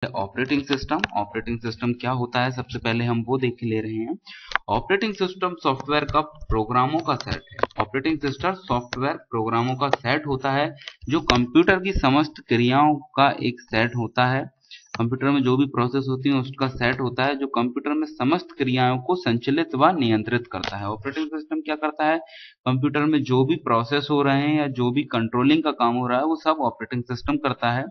Operating system क्या होता है, सबसे पहले हम वो देख ले रहे हैं। ऑपरेटिंग सिस्टम सॉफ्टवेयर का प्रोग्रामों का सेट है। ऑपरेटिंग सिस्टम सॉफ्टवेयर प्रोग्रामों का सेट होता है जो कंप्यूटर की समस्त क्रियाओं का एक सेट होता है। कंप्यूटर में जो भी प्रोसेस होती है उसका सेट होता है जो कंप्यूटर में समस्त क्रियाओं को संचालित व नियंत्रित करता है। ऑपरेटिंग सिस्टम क्या करता है, कंप्यूटर में जो भी प्रोसेस हो रहे हैं या जो भी कंट्रोलिंग का काम हो रहा है वो सब ऑपरेटिंग सिस्टम करता है।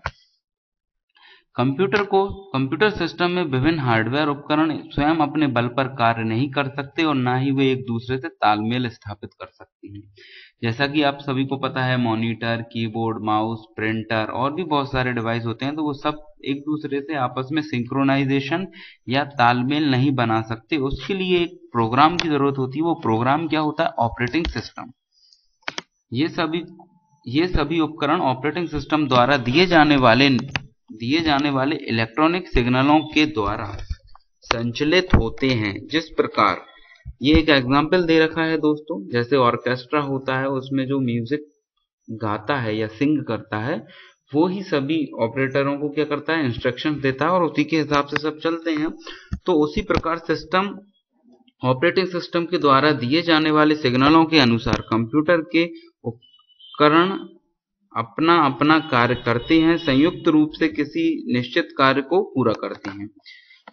कंप्यूटर सिस्टम में विभिन्न हार्डवेयर उपकरण स्वयं अपने बल पर कार्य नहीं कर सकते और ना ही वे एक दूसरे से तालमेल स्थापित कर सकते हैं। जैसा कि आप सभी को पता है, मॉनिटर, कीबोर्ड, माउस, प्रिंटर और भी बहुत सारे डिवाइस होते हैं, तो वो सब एक दूसरे से आपस में सिंक्रोनाइजेशन या तालमेल नहीं बना सकते। उसके लिए एक प्रोग्राम की जरूरत होती है। वो प्रोग्राम क्या होता है, ऑपरेटिंग सिस्टम। ये सभी उपकरण ऑपरेटिंग सिस्टम द्वारा दिए जाने वाले इलेक्ट्रॉनिक सिग्नलों के द्वारा संचालित होते हैं। जिस प्रकार ये एक एग्जांपल दे रखा है दोस्तों, जैसे ऑर्केस्ट्रा होता है, उसमें जो म्यूजिक गाता है या सिंग करता है वो ही सभी ऑपरेटरों को क्या करता है, इंस्ट्रक्शंस देता है और उसी के हिसाब से सब चलते हैं। तो उसी प्रकार ऑपरेटिंग सिस्टम के द्वारा दिए जाने वाले सिग्नलों के अनुसार कंप्यूटर के उपकरण अपना अपना कार्य करते हैं, संयुक्त रूप से किसी निश्चित कार्य को पूरा करते हैं।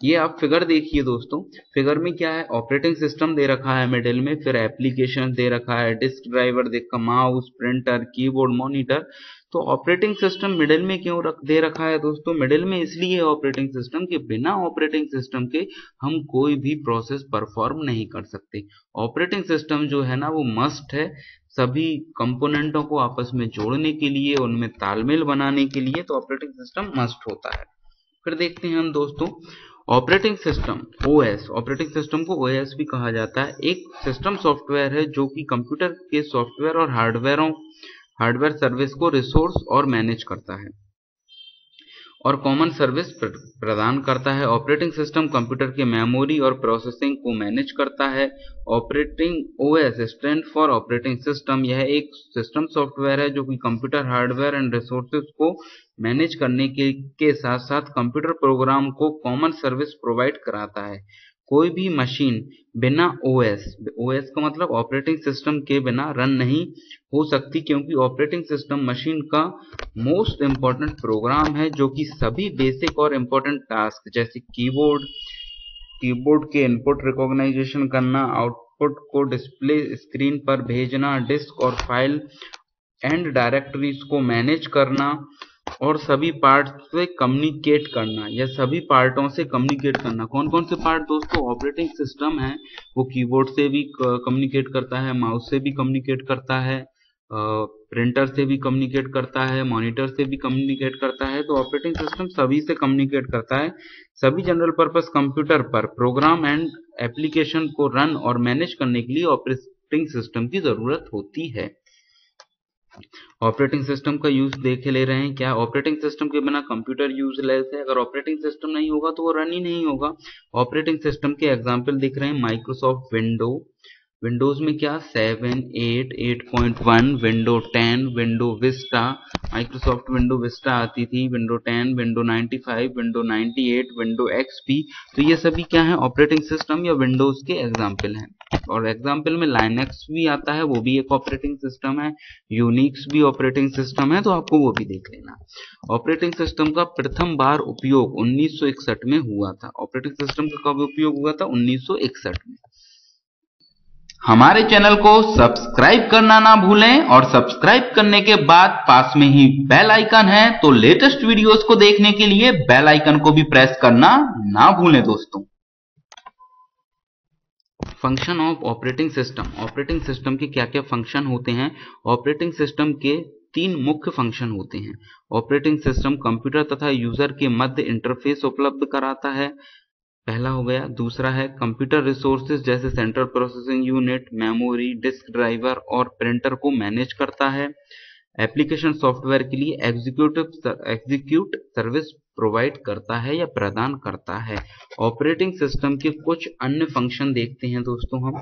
ये आप फिगर देखिए दोस्तों, फिगर में क्या है, ऑपरेटिंग सिस्टम दे रखा है मिडिल में, फिर एप्लीकेशन दे रखा है, डिस्क ड्राइवर देखा, माउस, प्रिंटर, कीबोर्ड, मॉनिटर। तो ऑपरेटिंग सिस्टम मिडिल में क्यों दे रखा है दोस्तों, मिडिल में इसलिए ऑपरेटिंग सिस्टम के बिना ऑपरेटिंग सिस्टम के हम कोई भी प्रोसेस परफॉर्म नहीं कर सकते। ऑपरेटिंग सिस्टम जो है ना वो मस्ट है सभी कंपोनेंटों को आपस में जोड़ने के लिए, उनमें तालमेल बनाने के लिए, तो ऑपरेटिंग सिस्टम मस्ट होता है। फिर देखते हैं हम दोस्तों operating system OS. Operating system को ओएस भी कहा जाता है। एक सिस्टम सॉफ्टवेयर है जो कि कंप्यूटर के सॉफ्टवेयर और हार्डवेयर सर्विस को रिसोर्स और मैनेज करता है और कॉमन सर्विस प्रदान करता है। ऑपरेटिंग सिस्टम कंप्यूटर के मेमोरी और प्रोसेसिंग को मैनेज करता है। Operating OS stand for operating system. यह एक सिस्टम सॉफ्टवेयर है जो कि कंप्यूटर हार्डवेयर एंड रिसोर्सेज को मैनेज करने के साथ साथ कंप्यूटर प्रोग्राम को कॉमन सर्विस प्रोवाइड कराता है। कोई भी मशीन बिना ओएस का मतलब ऑपरेटिंग सिस्टम के बिना रन नहीं हो सकती, क्योंकि ऑपरेटिंग सिस्टम मशीन का मोस्ट इंपॉर्टेंट प्रोग्राम है जो कि सभी बेसिक और इंपॉर्टेंट टास्क जैसे कीबोर्ड के इनपुट रिकॉग्नाइजेशन करना, आउटपुट को डिस्प्ले स्क्रीन पर भेजना, डिस्क और फाइल एंड डायरेक्टरीज को मैनेज करना और सभी पार्ट से कम्युनिकेट करना, या सभी पार्टों से कम्युनिकेट करना। कौन कौन से पार्ट दोस्तों, ऑपरेटिंग सिस्टम है वो कीबोर्ड से भी कम्युनिकेट करता है, माउस से भी कम्युनिकेट करता है, प्रिंटर से भी कम्युनिकेट करता है, मॉनिटर से भी कम्युनिकेट करता है। तो ऑपरेटिंग सिस्टम सभी से कम्युनिकेट करता है। सभी जनरल पर्पस कंप्यूटर पर प्रोग्राम एंड एप्लीकेशन को रन और मैनेज करने के लिए ऑपरेटिंग सिस्टम की जरूरत होती है। ऑपरेटिंग सिस्टम का यूज देख ले रहे हैं। क्या ऑपरेटिंग सिस्टम के बिना कंप्यूटर यूजलेस है, अगर ऑपरेटिंग सिस्टम नहीं होगा तो वो रन ही नहीं होगा। ऑपरेटिंग सिस्टम के एग्जांपल दिख रहे हैं, माइक्रोसॉफ्ट विंडोज में क्या 7, 8, 8.1, window 10, window Vista, Microsoft window Vista आती थी, window 10, window 95, window 98, window XP. तो ये सभी क्या है, ऑपरेटिंग सिस्टम या विंडोज के एग्जाम्पल हैं। और एग्जाम्पल में लाइनक्स भी आता है, वो भी एक ऑपरेटिंग सिस्टम है, यूनिक्स भी ऑपरेटिंग सिस्टम है, तो आपको वो भी देख लेना। ऑपरेटिंग सिस्टम का प्रथम बार उपयोग 1961 में हुआ था। ऑपरेटिंग सिस्टम का कब उपयोग हुआ था, 1961 में। हमारे चैनल को सब्सक्राइब करना ना भूलें और सब्सक्राइब करने के बाद पास में ही बेल आइकन है, तो लेटेस्ट वीडियोस को देखने के लिए बेल आइकन को भी प्रेस करना ना भूलें दोस्तों। Function of operating system. Operating system के क्या क्या फंक्शन होते हैं। ऑपरेटिंग सिस्टम के 3 मुख्य फंक्शन होते हैं। ऑपरेटिंग सिस्टम कंप्यूटर तथा यूजर के मध्य इंटरफेस उपलब्ध कराता है, पहला हो गया। दूसरा है कंप्यूटर रिसोर्सेज जैसे central processing unit, memory, disk driver और प्रिंटर को मैनेज करता है। एप्लीकेशन सॉफ्टवेयर के लिए एग्जीक्यूट सर्विस प्रोवाइड करता है या प्रदान करता है। ऑपरेटिंग सिस्टम के कुछ अन्य फंक्शन देखते हैं दोस्तों हम।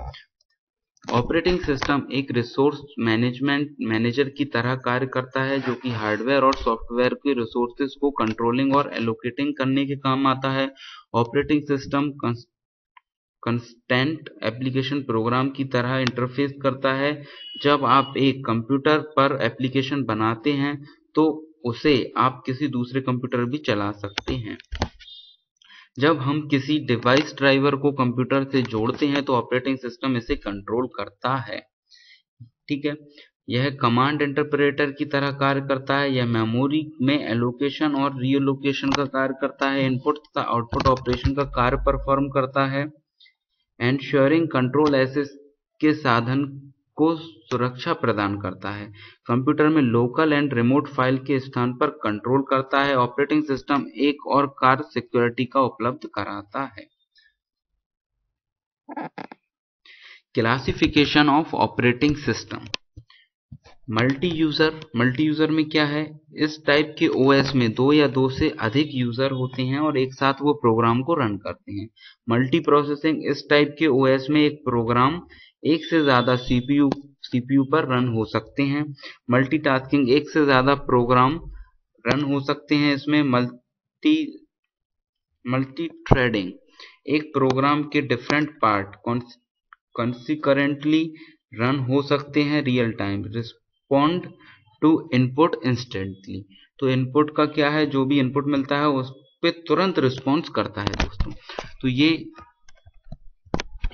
ऑपरेटिंग सिस्टम एक रिसोर्स मैनेजमेंट मैनेजर की तरह कार्य करता है जो कि हार्डवेयर और सॉफ्टवेयर के रिसोर्सेज को कंट्रोलिंग और एलोकेटिंग करने के काम आता है। Operating system constant application program की तरह इंटरफेस करता है। जब आप एक कंप्यूटर पर एप्लीकेशन बनाते हैं तो उसे आप किसी दूसरे कंप्यूटर भी चला सकते हैं। जब हम किसी डिवाइस ड्राइवर को कंप्यूटर से जोड़ते हैं तो ऑपरेटिंग सिस्टम इसे कंट्रोल करता है। ठीक है, यह कमांड इंटरप्रेटर की तरह कार्य करता है। यह मेमोरी में एलोकेशन और रीएलोकेशन का कार्य करता है। इनपुट तथा आउटपुट ऑपरेशन का कार्य परफॉर्म करता है। एंश्योरिंग कंट्रोल एक्सेस के साधन को सुरक्षा प्रदान करता है। कंप्यूटर में लोकल एंड रिमोट फाइल के स्थान पर कंट्रोल करता है। ऑपरेटिंग सिस्टम एक और कार्य सिक्योरिटी का उपलब्ध कराता है। Classification of operating system. Multi user में क्या है, इस टाइप के ओएस में 2 या 2 से अधिक यूजर होते हैं और एक साथ वो प्रोग्राम को रन करते हैं। मल्टी प्रोसेसिंग, इस टाइप के ओएस में एक प्रोग्राम एक से ज्यादा सीपीयू पर रन हो सकते हैं। मल्टीटास्किंग, एक से ज्यादा प्रोग्राम रन हो सकते हैं। इसमें मल्टी थ्रेडिंग, एक प्रोग्राम के डिफरेंट पार्ट कॉन्सिक्वेंटली रन हो सकते हैं। Real time respond to input instantly, तो इनपुट का क्या है, जो भी इनपुट मिलता है उस पे तुरंत रिस्पॉन्स करता है दोस्तों। तो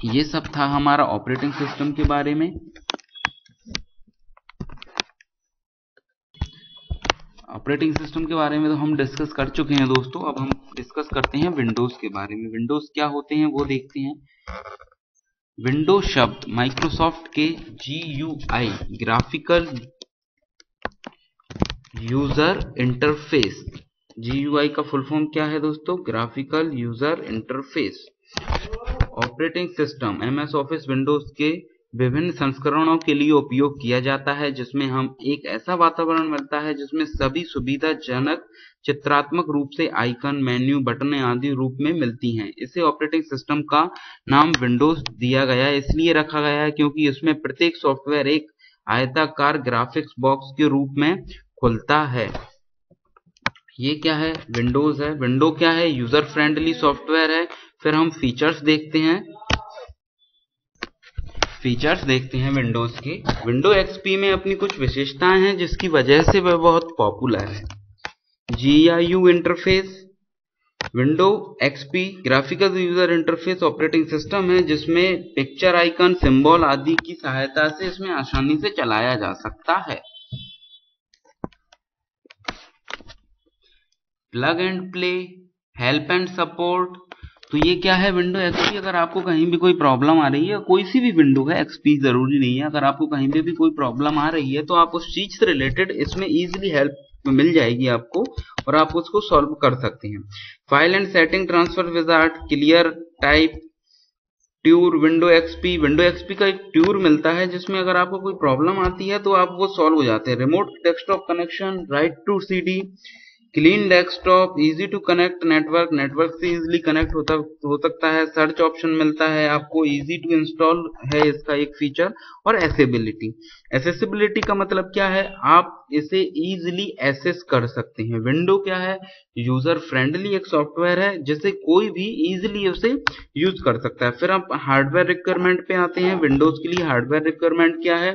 ये सब था हमारा ऑपरेटिंग सिस्टम के बारे में। ऑपरेटिंग सिस्टम के बारे में तो हम डिस्कस कर चुके हैं दोस्तों। अब हम डिस्कस करते हैं विंडोज के बारे में। विंडोज क्या होते हैं वो देखते हैं। विंडोज शब्द माइक्रोसॉफ्ट के GUI graphical user interface, GUI का फुल फॉर्म क्या है दोस्तों, graphical user interface. Operating system MS office Windows के विभिन्न संस्करणों के लिए उपयोग किया जाता है, जिसमें हम एक ऐसा वातावरण मिलता है जिसमें सभी सुविधाजनक चित्रात्मक रूप से आइकन, मेन्यू, बटनें आदि रूप में मिलती हैं। इसे ऑपरेटिंग सिस्टम का नाम विंडोज दिया गया है, इसलिए रखा गया है क्योंकि इसमें प्रत्येक सॉफ्टवेयर एक आयताकार ग्राफिक्स बॉक्स के रूप में खुलता है। ये क्या है, विंडोज है। विंडो क्या है, यूजर फ्रेंडली सॉफ्टवेयर है। फिर हम फीचर्स देखते हैं विंडोज के। विंडो XP में अपनी कुछ विशेषताएं हैं जिसकी वजह से वह बहुत पॉपुलर है। GUI interface, window XP graphical user interface operating system है जिसमें पिक्चर, आइकन, सिंबल आदि की सहायता से इसमें आसानी से चलाया जा सकता है। Plug and play, help and support, तो ये क्या है, विंडो XP। अगर आपको कहीं भी कोई प्रॉब्लम आ रही है, कोई सी भी विंडो है, XP जरूरी नहीं है, अगर आपको कहीं पे भी कोई प्रॉब्लम आ रही है तो आप उस चीज से रिलेटेड इसमें इजीली हेल्प मिल जाएगी आपको और आप उसको सॉल्व कर सकते हैं। File and setting transfer wizard, clear type, tour. Window XP का एक ट्यूर मिलता है जिसमें अगर आपको कोई प्रॉब्लम आती है तो आप वो सॉल्व हो जाते हैं। Remote desktop connection, write to CD, clean desktop, easy to connect network से इजीली कनेक्ट हो सकता है। सर्च ऑप्शन मिलता है आपको, इजी टू इंस्टॉल है इसका एक फीचर। और एसेसिबिलिटी का मतलब क्या है, आप इसे इजीली एक्सेस कर सकते हैं। विंडो क्या है, यूजर फ्रेंडली एक सॉफ्टवेयर है जिसे कोई भी इजीली उसे यूज कर सकता है। फिर आप हार्डवेयर रिक्वायरमेंट पे आते हैं। विंडोज के लिए हार्डवेयर रिक्वायरमेंट क्या है,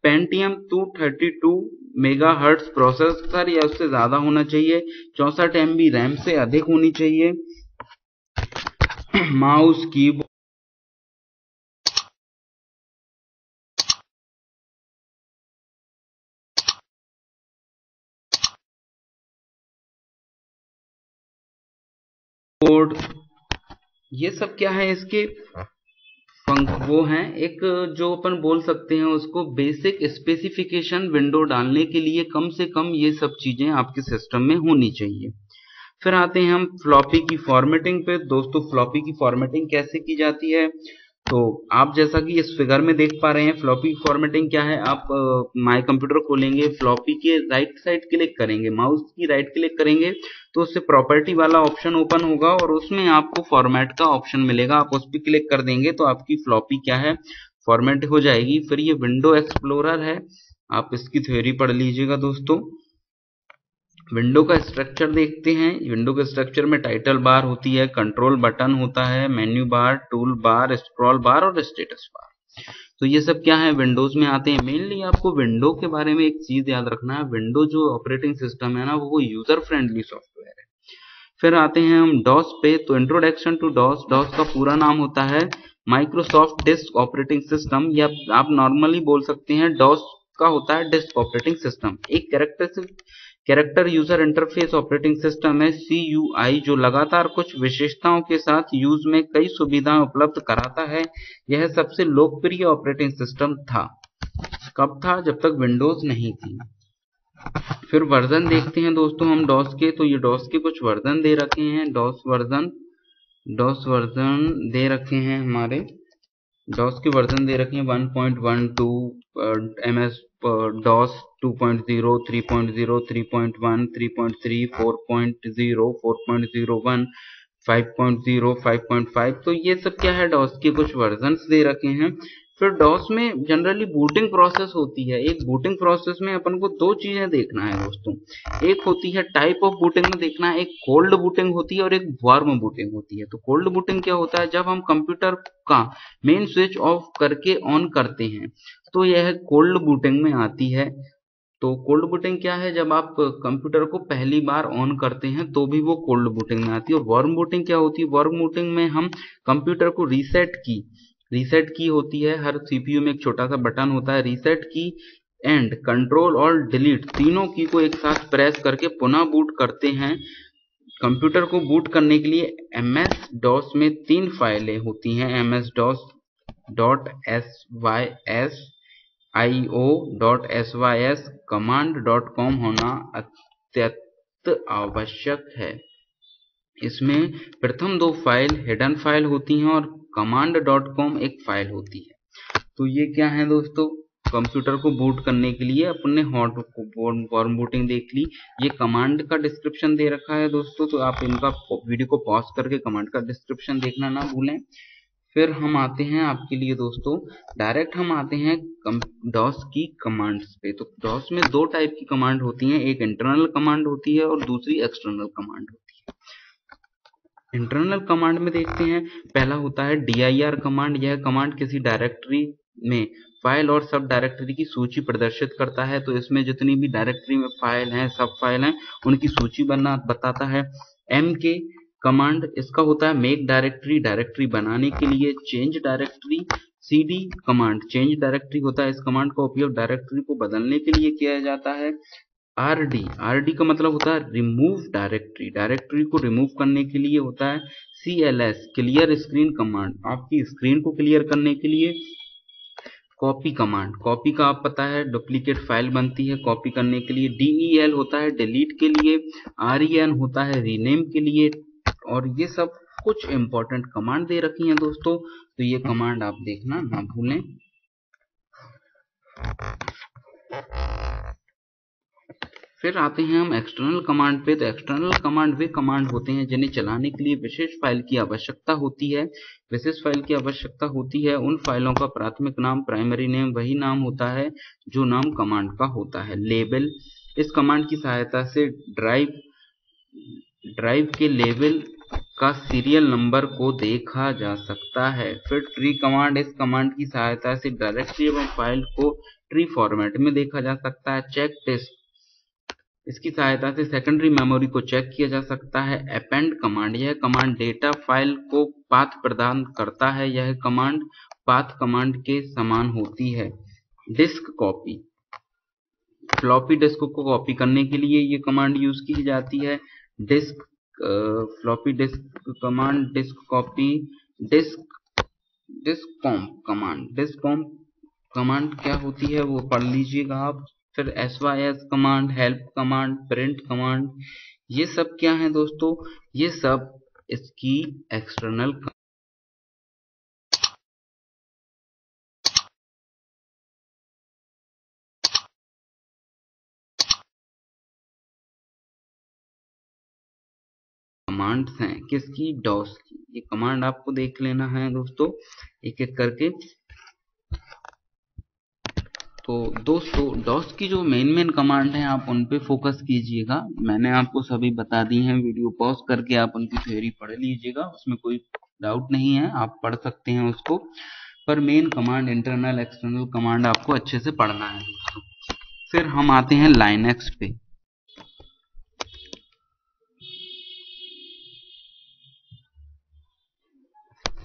पेंटियम 232 मेगाहर्ट्ज प्रोसेसर या उससे ज्यादा होना चाहिए। 64 MB रैम से अधिक होनी चाहिए। माउस, कीबोर्ड, ये सब क्या है, इसके वो हैं एक जो अपन बोल सकते हैं उसको बेसिक स्पेसिफिकेशन। विंडो डालने के लिए कम से कम ये सब चीजें आपके सिस्टम में होनी चाहिए। फिर आते हैं हम फ्लॉपी की फॉर्मेटिंग पे। दोस्तों फ्लॉपी की फॉर्मेटिंग कैसे की जाती है, तो आप जैसा कि इस फिगर में देख पा रहे हैं, फ्लॉपी फॉर्मेटिंग क्या है, आप माय कंप्यूटर खोलेंगे, फ्लॉपी के राइट साइड क्लिक करेंगे, माउस की राइट क्लिक करेंगे तो उससे प्रॉपर्टी वाला ऑप्शन ओपन होगा और उसमें आपको फॉर्मेट का ऑप्शन मिलेगा। आप उस पर क्लिक कर देंगे तो आपकी फ्लॉपी क्या है, फॉर्मेट हो जाएगी। फिर ये विंडो एक्सप्लोरर है, आप इसकी थ्योरी पढ़ लीजिएगा दोस्तों। विंडो का स्ट्रक्चर देखते हैं। विंडो के स्ट्रक्चर में टाइटल बार होती है, कंट्रोल बटन होता है, menu bar, tool bar, scroll बार और स्टेटस बार। तो ये सब क्या है, विंडोज में आते हैं। मेनली आपको विंडो के बारे में एक चीज याद रखना है, विंडो जो ऑपरेटिंग सिस्टम है ना, वो यूजर फ्रेंडली सॉफ्टवेयर है। फिर आते हैं हम डॉस पे। तो इंट्रोडक्शन टू डॉस। डॉस का पूरा नाम होता है माइक्रोसॉफ्ट डिस्क ऑपरेटिंग सिस्टम, या आप नॉर्मली बोल सकते हैं डॉस का होता है डिस्क ऑपरेटिंग सिस्टम। एक character user interface operating system है, CUI, जो लगातार कुछ विशेषताओं के साथ यूज में कई सुविधाएं उपलब्ध कराता है। यह सबसे लोकप्रिय ऑपरेटिंग सिस्टम था। कब था? जब तक विंडोज नहीं थी। फिर वर्जन देखते हैं दोस्तों हम डॉस के। तो ये डॉस के कुछ वर्जन दे रखे हैं। डॉस वर्जन दे रखे हैं हमारे। डॉस के वर्जन दे रखे हैं 1.12, MS DOS 2.0, 3.0, 3.1, 3.3, 4.0, 4.01, 5.0, 5.5। तो ये सब क्या है, डॉस के कुछ वर्जन्स दे रखे हैं। फिर डॉस में जनरली बूटिंग प्रोसेस होती है। एक बूटिंग प्रोसेस में अपन को दो चीजें देखना है दोस्तों। एक होती है टाइप ऑफ बूटिंग में देखना है, एक कोल्ड बूटिंग होती है और एक वार्म बूटिंग होती है। तो कोल्ड बूटिंग क्या होता है, जब हम कंप्यूटर का मेन स्विच ऑफ करके ऑन करते हैं, तो यह कोल्ड बूटिंग में आती है। तो कोल्ड बूटिंग क्या है, जब आप कंप्यूटर को पहली बार ऑन करते हैं तो भी वो कोल्ड बूटिंग में आती है। और वार्म बूटिंग क्या होती है, वार्म बूटिंग में हम कंप्यूटर को रीसेट की होती है। हर सीपीयू में एक छोटा सा बटन होता है, रीसेट की एंड कंट्रोल और डिलीट तीनों की को एक साथ प्रेस करके पुनः बूट करते हैं। कंप्यूटर को बूट करने के लिए MS DOS में 3 फाइलें होती हैं, MS-DOS.sys, IO.sys, command.com होना अत्यंत आवश्यक है। इसमें प्रथम 2 फाइल हिडन फाइल होती हैं और command.com एक फाइल होती है। तो ये क्या है दोस्तों, कंप्यूटर को बूट करने के लिए अपने हॉट वार्म बूटिंग देख ली। ये कमांड का डिस्क्रिप्शन दे रखा है दोस्तों, तो आप इनका वीडियो को पॉज करके कमांड का डिस्क्रिप्शन देखना ना भूलें। फिर हम आते हैं आपके लिए दोस्तों, डायरेक्ट हम आते हैं डॉस की कमांड्स पे। तो डॉस में 2 टाइप की कमांड होती हैं, एक इंटरनल कमांड होती है और दूसरी एक्सटर्नल कमांड होती है। इंटरनल कमांड में देखते हैं, पहला होता है dir कमांड। यह कमांड किसी डायरेक्टरी में फाइल और सब डायरेक्टरी की सूची प्रदर्शित करता है। तो इसमें जितनी भी डायरेक्टरी में फाइल हैं, सब फाइल हैं, उनकी सूची बताता है। mk कमांड, इसका होता है मेक डायरेक्टरी बनाने के लिए। Change directory. cd command, change directory होता है। इस कमांड का उपयोग डायरेक्टरी को बदलने के लिए किया जाता है। rd का मतलब होता है रिमूव डायरेक्टरी को रिमूव करने के लिए होता है। cls क्लियर स्क्रीन कमांड, आपकी स्क्रीन को क्लियर करने के लिए। कॉपी कमांड, कॉपी का आप पता है डुप्लीकेट फाइल बनती है, कॉपी करने के लिए। del होता है डिलीट के लिए। ren होता है रीनेम के लिए। और ये सब कुछ इंपॉर्टेंट कमांड दे रखी हैं दोस्तों, तो ये कमांड आप देखना ना भूलें। फिर आते हैं हम एक्सटर्नल कमांड पे। तो एक्सटर्नल कमांड वे कमांड होते हैं जिन्हें चलाने के लिए विशेष फाइल की आवश्यकता होती है। विशेष फाइल की आवश्यकता होती है। उन फाइलों का प्राथमिक नाम, प्राइमरी नेम, वही नाम होता है जो नाम कमांड का होता है। लेबल, इस कमांड की सहायता से ड्राइव के लेवल का सीरियल नंबर को देखा जा सकता है। फिर ट्री कमांड, इस कमांड की सहायता से डायरेक्टरी एवं फाइल को ट्री फॉर्मेट में देखा जा सकता है। चेक टेस्ट, इसकी सहायता से सेकेंडरी मेमोरी को चेक किया जा सकता है। अपेंड कमांड, यह कमांड डेटा फाइल को पाथ प्रदान करता है। यह कमांड पाथ कमांड के समान होती है। डिस्क कॉपी, फ्लॉपी डिस्क को कॉपी करने के लिए ये कमांड यूज की जाती है। Floppy disk command, disk copy. Diskcomp command क्या होती है वो पढ़ लीजिएगा आप। फिर sys command, help command, print command, ये सब क्या है दोस्तों, ये सब इसकी एक्सटर्नल कमांड्स हैं। किसकी? डॉस की। ये कमांड आपको देख लेना है दोस्तों एक एक करके। तो दोस्तों डॉस की जो मेन कमांड है आप उन पे फोकस कीजिएगा। मैंने आपको सभी बता दी हैं, वीडियो पॉज करके आप उनकी थ्योरी पढ़ लीजिएगा, उसमें कोई डाउट नहीं है, आप पढ़ सकते हैं उसको। पर main command, internal external command आपको अच्छे से पढ़ना है दोस्तों। फिर हम आते हैं लाइनक्स पे।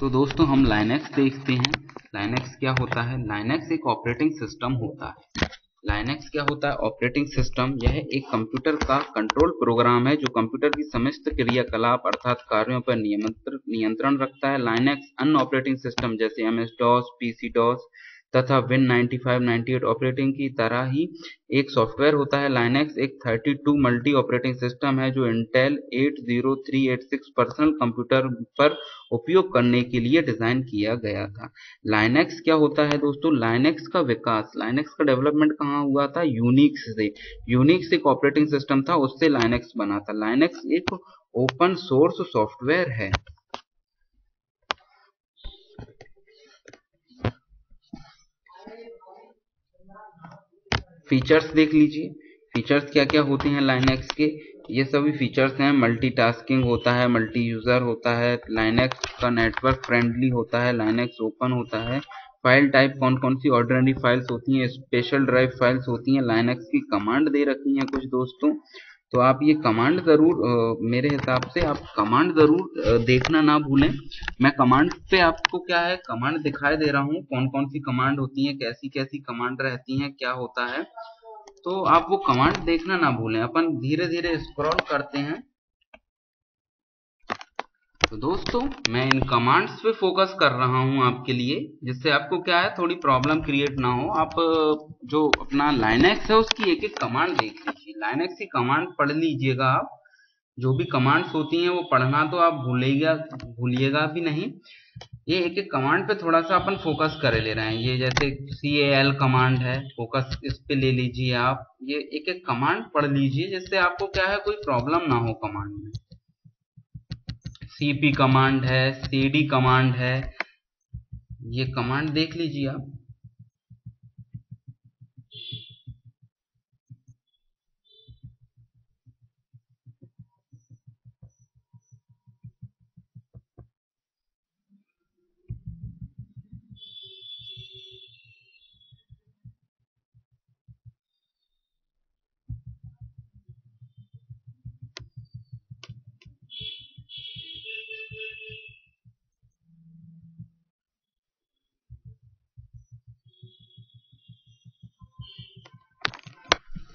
तो दोस्तों हम लाइनक्स देखते हैं। लाइनक्स क्या होता है? लाइनक्स एक ऑपरेटिंग सिस्टम होता है। लाइनक्स क्या होता है? Operating system. यह एक कंप्यूटर का कंट्रोल प्रोग्राम है जो कंप्यूटर की समस्त क्रियाकलाप अर्थात कार्यों पर नियंत्रण रखता है। लाइनक्स अन्य ऑपरेटिंग सिस्टम जैसे MS DOS, PC DOS तथा Win 95, 98 ऑपरेटिंग की तरह ही एक सॉफ्टवेयर होता है। लाइनक्स एक 32 मल्टी ऑपरेटिंग सिस्टम है जो इंटेल 80386 पर्सनल कंप्यूटर पर उपयोग करने के लिए डिजाइन किया गया था। लाइनक्स क्या होता है दोस्तों? लाइनक्स का विकास, लाइनक्स का डेवलपमेंट कहाँ हुआ था? यूनिक्स से। यूनिक्स एक ऑपरेटिंग सिस्टम था, उससे लाइनक्स बना था। लाइनक्स एक ओपन सोर्स सॉफ्टवेयर है। फीचर्स देख लीजिए। फीचर्स क्या क्या होते हैं लाइनक्स के? ये सभी फीचर्स हैं। मल्टीटास्किंग होता है, मल्टी यूजर होता है, लाइनक्स का नेटवर्क फ्रेंडली होता है, लाइनक्स ओपन होता है। फाइल टाइप कौन कौन सी? ऑर्डिनरी फाइल्स होती हैं, स्पेशल ड्राइव फाइल्स होती हैं। लाइनक्स की कमांड दे रखी हैं कुछ दोस्तों, तो आप ये कमांड जरूर मेरे हिसाब से आप कमांड जरूर देखना ना भूलें। मैं कमांड पे आपको क्या है कमांड दिखाई दे रहा हूँ, कौन कौन सी कमांड होती है, कैसी कैसी कमांड रहती हैं, क्या होता है, तो आप वो कमांड देखना ना भूलें। अपन धीरे धीरे स्क्रॉल करते हैं। तो दोस्तों मैं इन कमांड्स पे फोकस कर रहा हूं आपके लिए, जिससे आपको क्या है थोड़ी प्रॉब्लम क्रिएट ना हो। आप जो अपना लाइनक्स है उसकी एक एक कमांड देख लीजिए, लाइनक्स की कमांड पढ़ लीजिएगा। आप जो भी कमांड्स होती हैं वो पढ़ना तो आप भूलिएगा भी नहीं। ये एक एक कमांड पे थोड़ा सा अपन फोकस कर ले रहे हैं। ये जैसे CAL कमांड है, फोकस इस पे ले लीजिए आप। ये एक एक कमांड पढ़ लीजिए जिससे आपको क्या है कोई प्रॉब्लम ना हो कमांड में। CP कमांड है, CD कमांड है, ये कमांड देख लीजिए आप।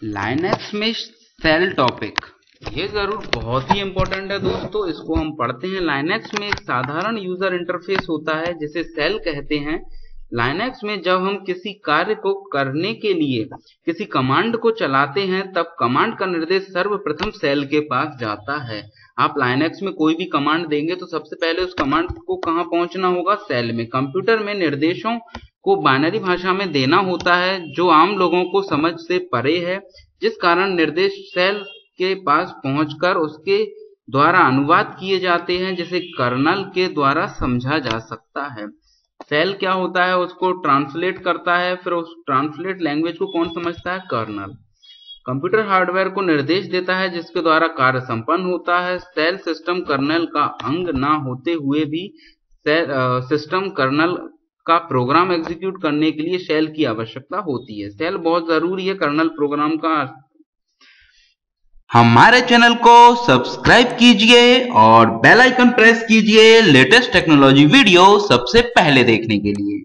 लाइनक्स में सेल टॉपिक, ये जरूर बहुत ही इंपॉर्टेंट है दोस्तों, इसको हम पढ़ते हैं। लाइनक्स में एक साधारण यूजर इंटरफेस होता है जिसे सेल कहते हैं। लाइनक्स में जब हम किसी कार्य को करने के लिए किसी कमांड को चलाते हैं तब कमांड का निर्देश सर्वप्रथम सेल के पास जाता है। आप लाइनक्स में कोई भी कमांड देंगे तो सबसे पहले उस कमांड को कहां पहुंचना होगा? सेल में। कंप्यूटर में निर्देशों को बाइनरी भाषा में देना होता है जो आम लोगों को समझ से परे है, जिस कारण निर्देश सेल के पास पहुंचकर उसके द्वारा अनुवाद किए जाते हैं, जिसे कर्नल के द्वारा समझा जा सकता है। सेल क्या होता है? उसको ट्रांसलेट करता है, फिर उस ट्रांसलेट लैंग्वेज को कौन समझता है? कर्नल। कंप्यूटर हार्डवेयर को निर्देश देता है जिसके द्वारा कार्य संपन्न होता है। सेल सिस्टम कर्नल का अंग ना होते हुए भी सिस्टम कर्नल का प्रोग्राम एग्जीक्यूट करने के लिए सेल की आवश्यकता होती है। सेल बहुत जरूरी है कर्नल प्रोग्राम का। हमारे चैनल को सब्सक्राइब कीजिए और बेल आइकन प्रेस कीजिए लेटेस्ट टेक्नोलॉजी वीडियो सबसे पहले देखने के लिए।